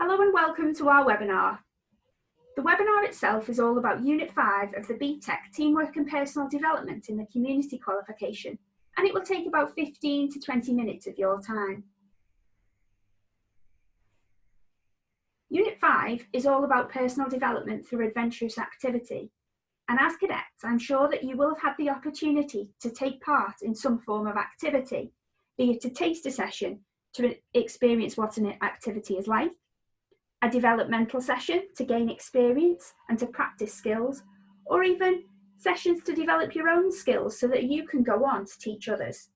Hello and welcome to our webinar. The webinar itself is all about Unit 5 of the BTEC Teamwork and Personal Development in the Community qualification, and it will take about 15 to 20 minutes of your time. Unit 5 is all about personal development through adventurous activity, and as cadets, I'm sure that you will have had the opportunity to take part in some form of activity, be it a taster session to experience what an activity is like, a developmental session to gain experience and to practice skills, or even sessions to develop your own skills so that you can go on to teach others.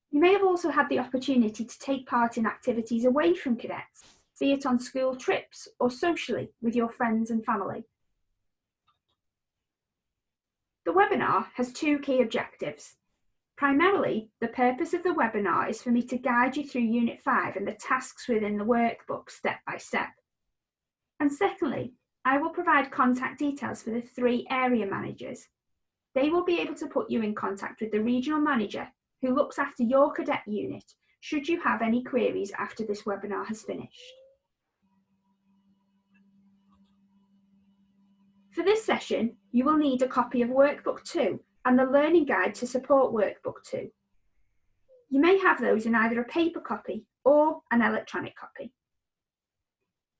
You may have also had the opportunity to take part in activities away from cadets, be it on school trips or socially with your friends and family. The webinar has two key objectives. Primarily, the purpose of the webinar is for me to guide you through Unit 5 and the tasks within the workbook step by step. And secondly, I will provide contact details for the 3 area managers. They will be able to put you in contact with the regional manager who looks after your cadet unit should you have any queries after this webinar has finished. For this session, you will need a copy of Workbook 2 and the Learning Guide to support Workbook 2. You may have those in either a paper copy or an electronic copy.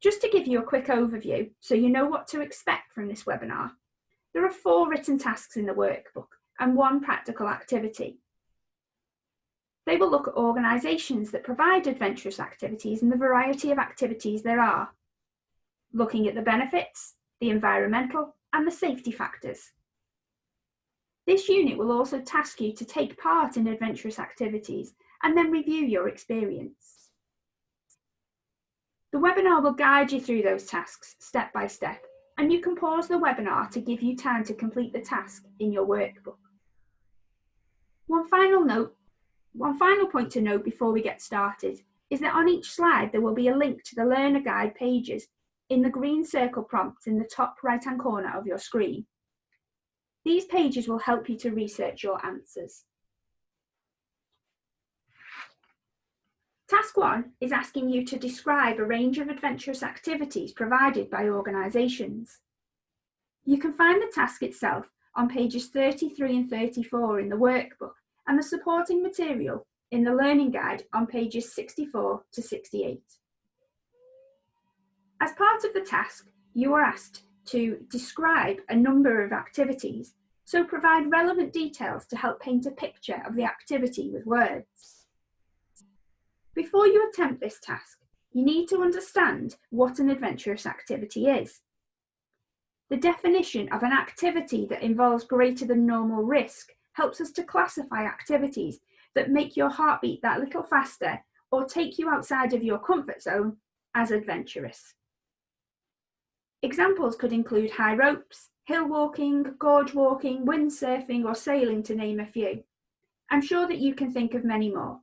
Just to give you a quick overview so you know what to expect from this webinar, there are 4 written tasks in the workbook and 1 practical activity. They will look at organisations that provide adventurous activities and the variety of activities there are, looking at the benefits, the environmental and the safety factors. This unit will also task you to take part in adventurous activities and then review your experience. The webinar will guide you through those tasks step by step, and you can pause the webinar to give you time to complete the task in your workbook. One final point to note before we get started is that on each slide there will be a link to the Learner Guide pages in the green circle prompts in the top right-hand corner of your screen. These pages will help you to research your answers. Task 1 is asking you to describe a range of adventurous activities provided by organisations. You can find the task itself on pages 33 and 34 in the workbook and the supporting material in the Learning Guide on pages 64 to 68. As part of the task, you are asked to describe a number of activities, so provide relevant details to help paint a picture of the activity with words. Before you attempt this task, you need to understand what an adventurous activity is. The definition of an activity that involves greater than normal risk helps us to classify activities that make your heart beat that little faster or take you outside of your comfort zone as adventurous. Examples could include high ropes, hill walking, gorge walking, windsurfing or sailing, to name a few. I'm sure that you can think of many more.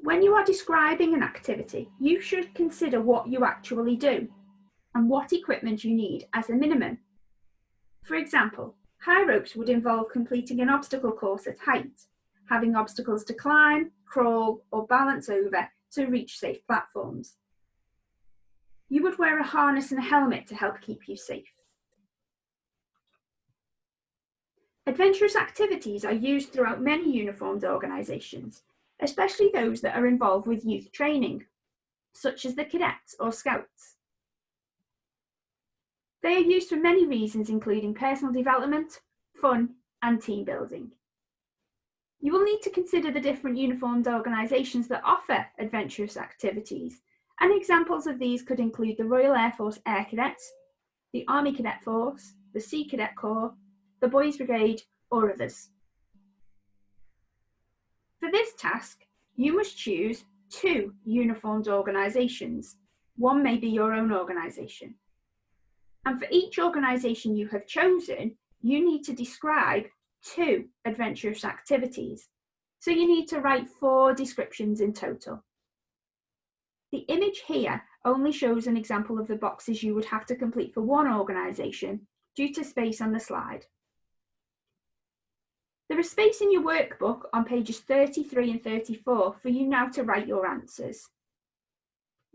When you are describing an activity, you should consider what you actually do and what equipment you need as a minimum. For example, high ropes would involve completing an obstacle course at height, having obstacles to climb, crawl or balance over to reach safe platforms. You would wear a harness and a helmet to help keep you safe. Adventurous activities are used throughout many uniformed organisations, especially those that are involved with youth training, such as the cadets or scouts. They are used for many reasons, including personal development, fun, and team building. You will need to consider the different uniformed organisations that offer adventurous activities, and examples of these could include the Royal Air Force Air Cadets, the Army Cadet Force, the Sea Cadet Corps, the Boys Brigade, or others. For this task, you must choose 2 uniformed organisations. One may be your own organisation. And for each organisation you have chosen, you need to describe 2 adventurous activities. So you need to write 4 descriptions in total. The image here only shows an example of the boxes you would have to complete for one organisation due to space on the slide. There is space in your workbook on pages 33 and 34 for you now to write your answers.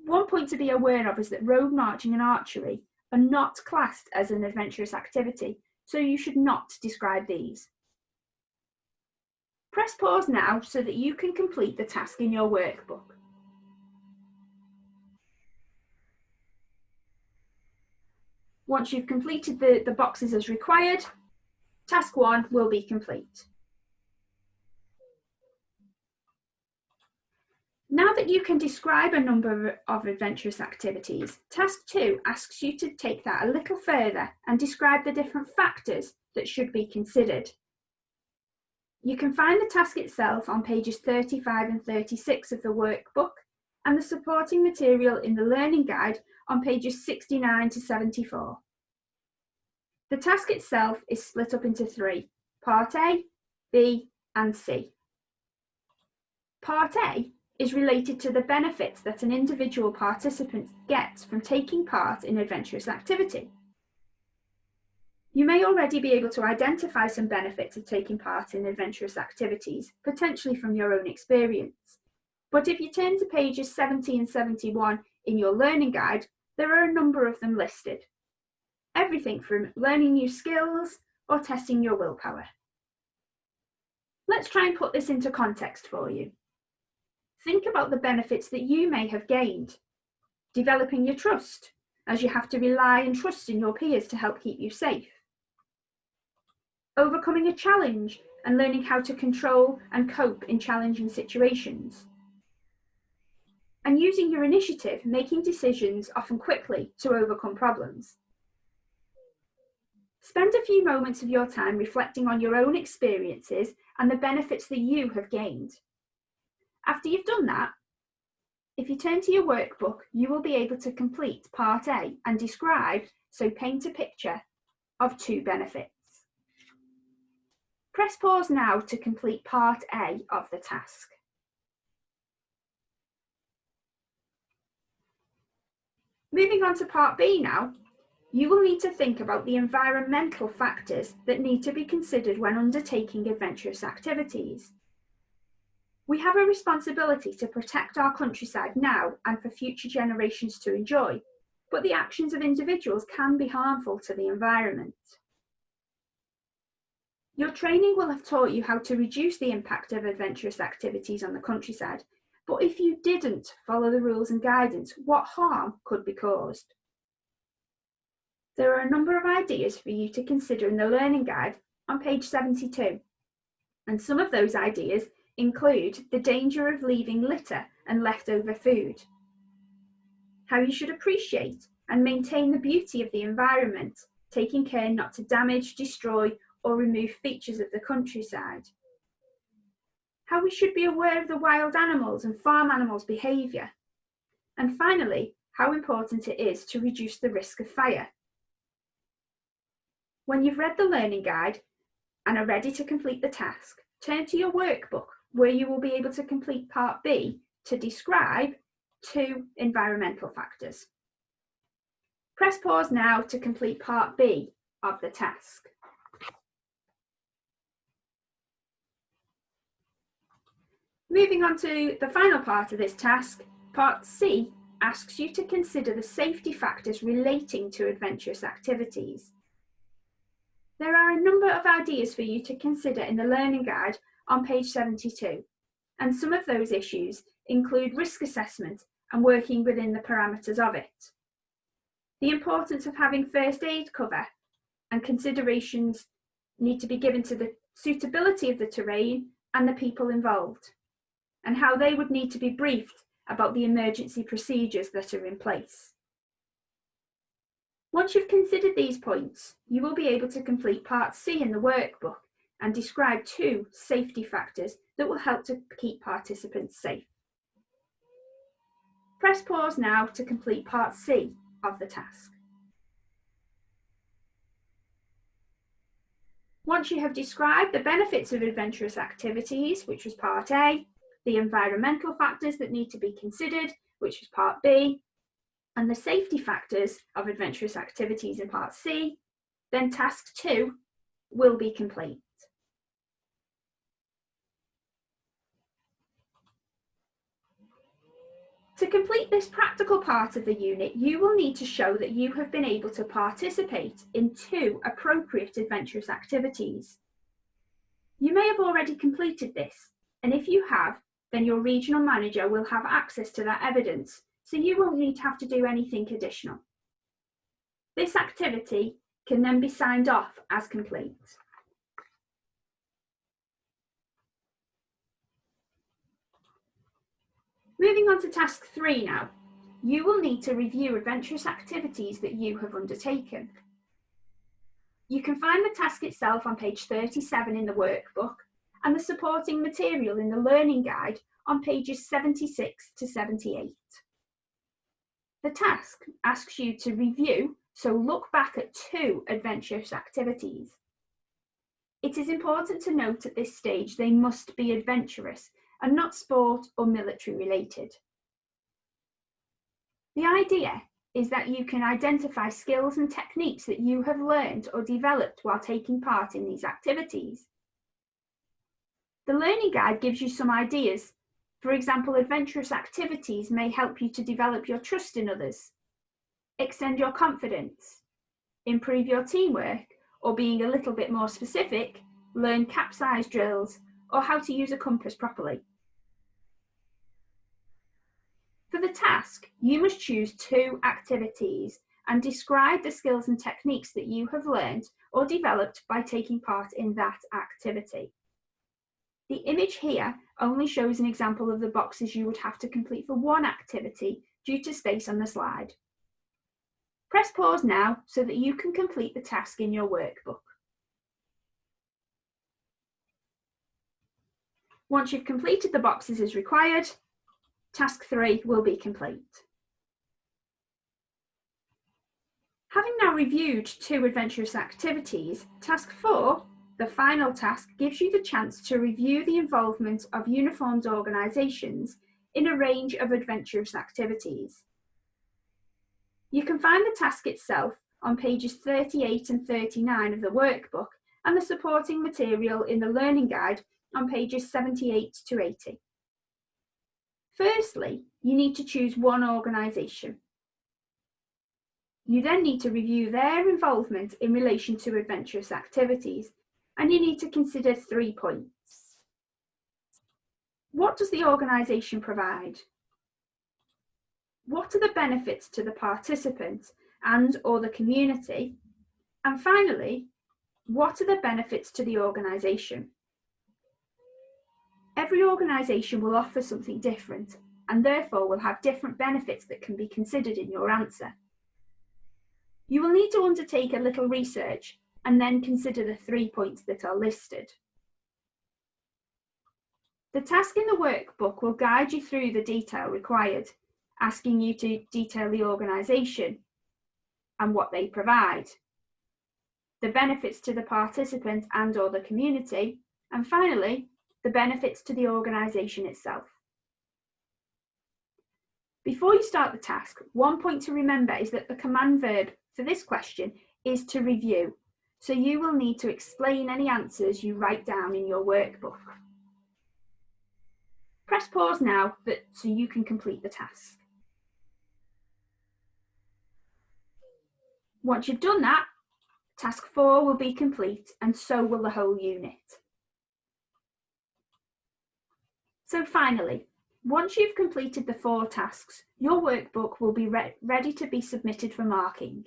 One point to be aware of is that road marching and archery are not classed as an adventurous activity, so you should not describe these. Press pause now so that you can complete the task in your workbook. Once you've completed the boxes as required, task 1 will be complete. Now that you can describe a number of adventurous activities, task 2 asks you to take that a little further and describe the different factors that should be considered. You can find the task itself on pages 35 and 36 of the workbook and the supporting material in the learning guide on pages 69 to 74. The task itself is split up into 3, Part A, B and C. Part A is related to the benefits that an individual participant gets from taking part in adventurous activity. You may already be able to identify some benefits of taking part in adventurous activities, potentially from your own experience. But if you turn to pages 70 and 71 in your learning guide, there are a number of them listed. Everything from learning new skills or testing your willpower. Let's try and put this into context for you. Think about the benefits that you may have gained. Developing your trust, as you have to rely and trust in your peers to help keep you safe. Overcoming a challenge and learning how to control and cope in challenging situations. And using your initiative, making decisions often quickly to overcome problems. Spend a few moments of your time reflecting on your own experiences and the benefits that you have gained. After you've done that, if you turn to your workbook, you will be able to complete Part A and describe, so paint a picture of 2 benefits. Press pause now to complete Part A of the task. Moving on to Part B now, you will need to think about the environmental factors that need to be considered when undertaking adventurous activities. We have a responsibility to protect our countryside now and for future generations to enjoy, but the actions of individuals can be harmful to the environment. Your training will have taught you how to reduce the impact of adventurous activities on the countryside, but if you didn't follow the rules and guidance, what harm could be caused? There are a number of ideas for you to consider in the learning guide on page 72, and some of those ideas include the danger of leaving litter and leftover food, how you should appreciate and maintain the beauty of the environment, taking care not to damage, destroy, or remove features of the countryside, how we should be aware of the wild animals and farm animals' behaviour, and finally, how important it is to reduce the risk of fire. When you've read the learning guide and are ready to complete the task, turn to your workbook where you will be able to complete Part B to describe 2 environmental factors. Press pause now to complete Part B of the task. Moving on to the final part of this task, Part C asks you to consider the safety factors relating to adventurous activities. There are a number of ideas for you to consider in the learning guide on page 72, and some of those issues include risk assessment and working within the parameters of it, the importance of having first aid cover, and considerations need to be given to the suitability of the terrain and the people involved, and how they would need to be briefed about the emergency procedures that are in place. Once you've considered these points, you will be able to complete Part C in the workbook and describe 2 safety factors that will help to keep participants safe. Press pause now to complete Part C of the task. Once you have described the benefits of adventurous activities, which was Part A, the environmental factors that need to be considered, which was Part B, and the safety factors of adventurous activities in Part C, then Task 2 will be complete. To complete this practical part of the unit, you will need to show that you have been able to participate in 2 appropriate adventurous activities. You may have already completed this, and if you have, then your regional manager will have access to that evidence, so you won't need to have to do anything additional. This activity can then be signed off as complete. Moving on to task 3 now. You will need to review adventurous activities that you have undertaken. You can find the task itself on page 37 in the workbook and the supporting material in the learning guide on pages 76 to 78. The task asks you to review, so look back at 2 adventurous activities. It is important to note at this stage they must be adventurous and not sport or military related. The idea is that you can identify skills and techniques that you have learned or developed while taking part in these activities. The learning guide gives you some ideas. For example, adventurous activities may help you to develop your trust in others, extend your confidence, improve your teamwork, or being a little bit more specific, learn capsize drills or how to use a compass properly. For the task, you must choose 2 activities and describe the skills and techniques that you have learned or developed by taking part in that activity. The image here only shows an example of the boxes you would have to complete for one activity due to space on the slide. Press pause now so that you can complete the task in your workbook. Once you've completed the boxes as required, task 3 will be complete. Having now reviewed 2 adventurous activities, task 4, the final task, gives you the chance to review the involvement of uniformed organisations in a range of adventurous activities. You can find the task itself on pages 38 and 39 of the workbook and the supporting material in the learning guide on pages 78 to 80. Firstly, you need to choose one organisation. You then need to review their involvement in relation to adventurous activities, and you need to consider 3 points. What does the organisation provide? What are the benefits to the participant and/or the community? And finally, what are the benefits to the organisation? Every organisation will offer something different and therefore will have different benefits that can be considered in your answer. You will need to undertake a little research and then consider the 3 points that are listed. The task in the workbook will guide you through the detail required, asking you to detail the organisation and what they provide, the benefits to the participant and/or the community, and finally, the benefits to the organisation itself. Before you start the task, one point to remember is that the command verb for this question is to review, so you will need to explain any answers you write down in your workbook. Press pause now so you can complete the task. Once you've done that, task 4 will be complete and so will the whole unit. So finally, once you've completed the 4 tasks, your workbook will be ready to be submitted for marking.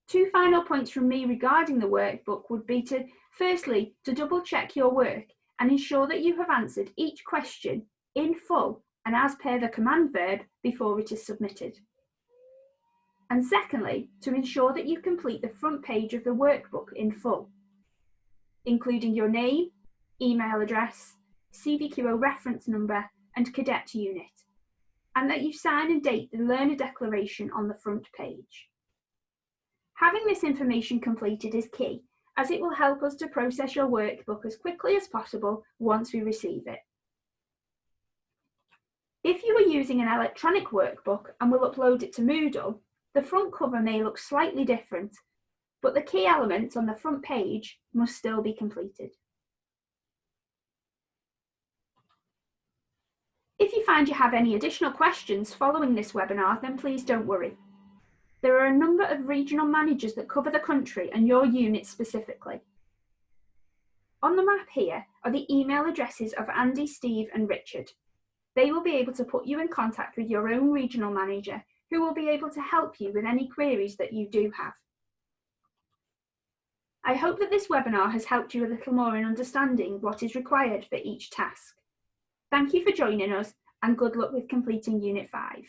2 final points from me regarding the workbook would be to, firstly, to double check your work and ensure that you have answered each question in full and as per the command verb before it is submitted. And secondly, to ensure that you complete the front page of the workbook in full, including your name, email address, CVQO reference number and cadet unit, and that you sign and date the learner declaration on the front page. Having this information completed is key, as it will help us to process your workbook as quickly as possible once we receive it. If you are using an electronic workbook and will upload it to Moodle, the front cover may look slightly different, but the key elements on the front page must still be completed. If you find you have any additional questions following this webinar, then please don't worry. There are a number of regional managers that cover the country and your unit specifically. On the map here are the email addresses of Andy, Steve and Richard. They will be able to put you in contact with your own regional manager, who will be able to help you with any queries that you do have. I hope that this webinar has helped you a little more in understanding what is required for each task. Thank you for joining us and good luck with completing Unit 5.